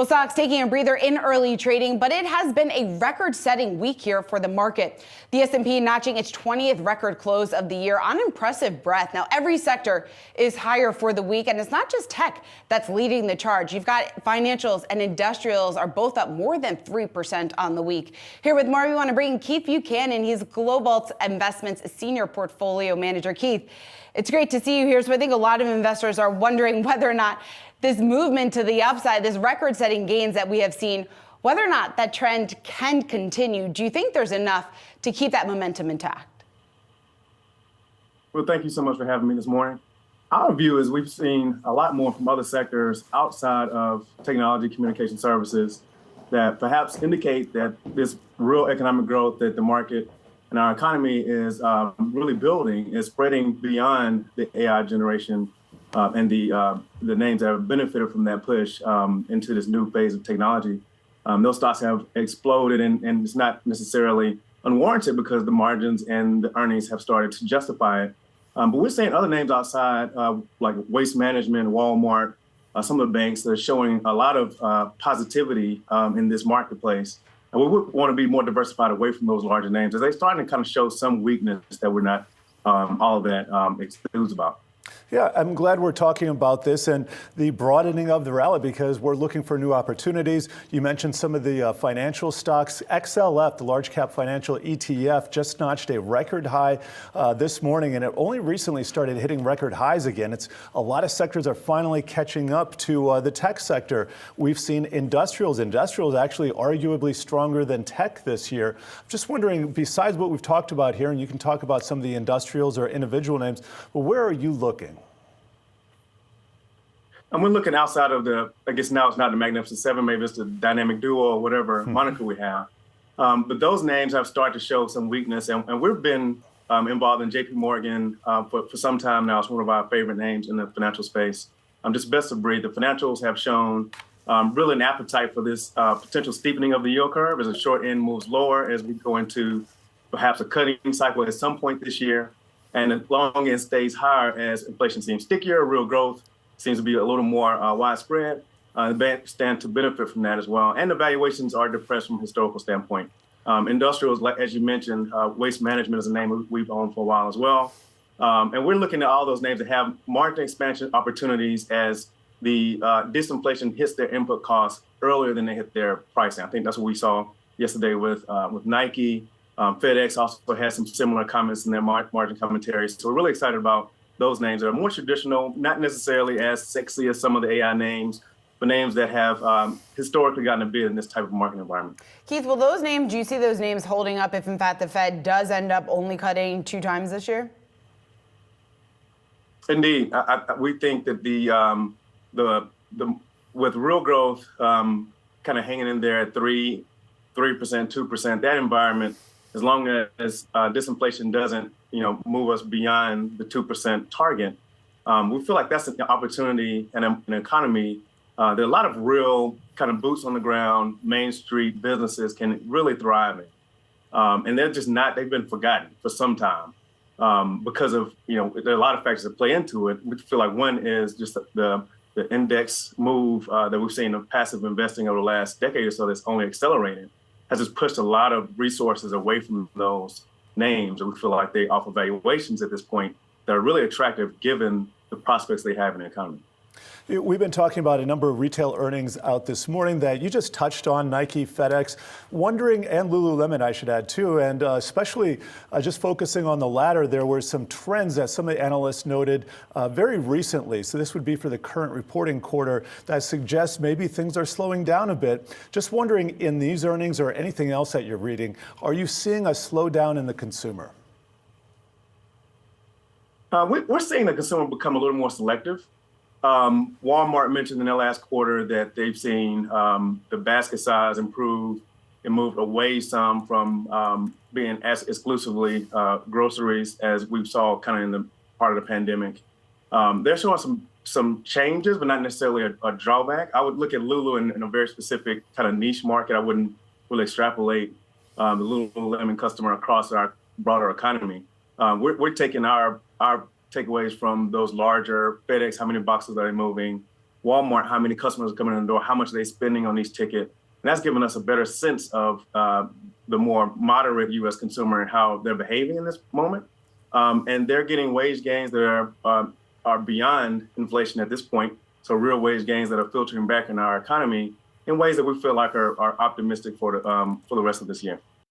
Well, stocks taking a breather in early trading, but it has been a record-setting week here for the market. The S&P notching its 20th record close of the year on impressive breadth. Now, every sector is higher for the week, and it's not just tech that's leading the charge. You've got financials and industrials are both up more than 3% on the week. Here with more, we want to bring in Keith Buchanan. He's GLOBALT Investments Senior Portfolio Manager. Keith, it's great to see you here. So I think a lot of investors are wondering whether or not this movement to the upside, this record-setting gains that we have seen, whether or not that trend can continue. Do you think there's enough to keep that momentum intact? Well, thank you so much for having me this morning. Our view is we've seen a lot more from other sectors outside of technology communication services that perhaps indicate that this real economic growth that the market and our economy is really building is spreading beyond the AI generation and the names that have benefited from that push into this new phase of technology. Those stocks have exploded, and it's not necessarily unwarranted because the margins and the earnings have started to justify it. But we're seeing other names outside, like Waste Management, Walmart, some of the banks that are showing a lot of positivity in this marketplace. And we would want to be more diversified away from those larger names as they're starting to kind of show some weakness that we're not all of that enthused about. Yeah, I'm glad we're talking about this and the broadening of the rally because we're looking for new opportunities. You mentioned some of the financial stocks. XLF, the large cap financial ETF, just notched a record high this morning, and it only recently started hitting record highs again. It's a lot of sectors are finally catching up to the tech sector. We've seen industrials actually arguably stronger than tech this year. I'm just wondering, besides what we've talked about here, and you can talk about some of the industrials or individual names, but where are you looking? And we're looking outside of I guess now it's not the Magnificent Seven, maybe it's the Dynamic Duo or whatever moniker we have. But those names have started to show some weakness. And we've been involved in JP Morgan for some time now. It's one of our favorite names in the financial space. Just best of breed. The financials have shown really an appetite for this potential steepening of the yield curve as the short end moves lower as we go into perhaps a cutting cycle at some point this year. And the long end stays higher as inflation seems stickier, real growth seems to be a little more widespread. The banks stand to benefit from that as well. And the valuations are depressed from a historical standpoint. Industrials, like as you mentioned, Waste Management is a name we've owned for a while as well. And we're looking at all those names that have margin expansion opportunities as the disinflation hits their input costs earlier than they hit their pricing. I think that's what we saw yesterday with Nike. FedEx also had some similar comments in their margin commentaries. So we're really excited about those names that are more traditional, not necessarily as sexy as some of the AI names, but names that have historically gotten a bid in this type of market environment. Keith, will those names, do you see those names holding up if in fact the Fed does end up only cutting 2 times this year? Indeed, we think that the with real growth kind of hanging in there at 3%, 2%, that environment, as long as disinflation doesn't move us beyond the 2% target, we feel like that's an opportunity and an economy that a lot of real kind of boots on the ground, Main Street businesses can really thrive in. And they're just not, they've been forgotten for some time because of, there are a lot of factors that play into it. We feel like one is just the index move that we've seen of passive investing over the last decade or so that's only accelerated, has just pushed a lot of resources away from those names. And we feel like they offer valuations at this point that are really attractive given the prospects they have in the economy. We've been talking about a number of retail earnings out this morning that you just touched on, Nike, FedEx, wondering, and Lululemon, I should add too, and especially just focusing on the latter, there were some trends that some of the analysts noted very recently. So this would be for the current reporting quarter that suggests maybe things are slowing down a bit. Just wondering, in these earnings or anything else that you're reading, are you seeing a slowdown in the consumer? We're seeing the consumer become a little more selective. Walmart mentioned in their last quarter that they've seen the basket size improve. It moved away some from being as exclusively groceries as we saw kind of in the part of the pandemic. They're showing some changes, but not necessarily a drawback. I would look at Lulu in a very specific kind of niche market. I wouldn't really extrapolate the Lululemon customer across our broader economy. We're taking our takeaways from those larger FedEx, how many boxes are they moving? Walmart, how many customers are coming in the door, how much they're spending on these tickets. And that's given us a better sense of the more moderate U.S. consumer and how they're behaving in this moment. And they're getting wage gains that are beyond inflation at this point. So real wage gains that are filtering back in our economy in ways that we feel like are optimistic for the rest of this year.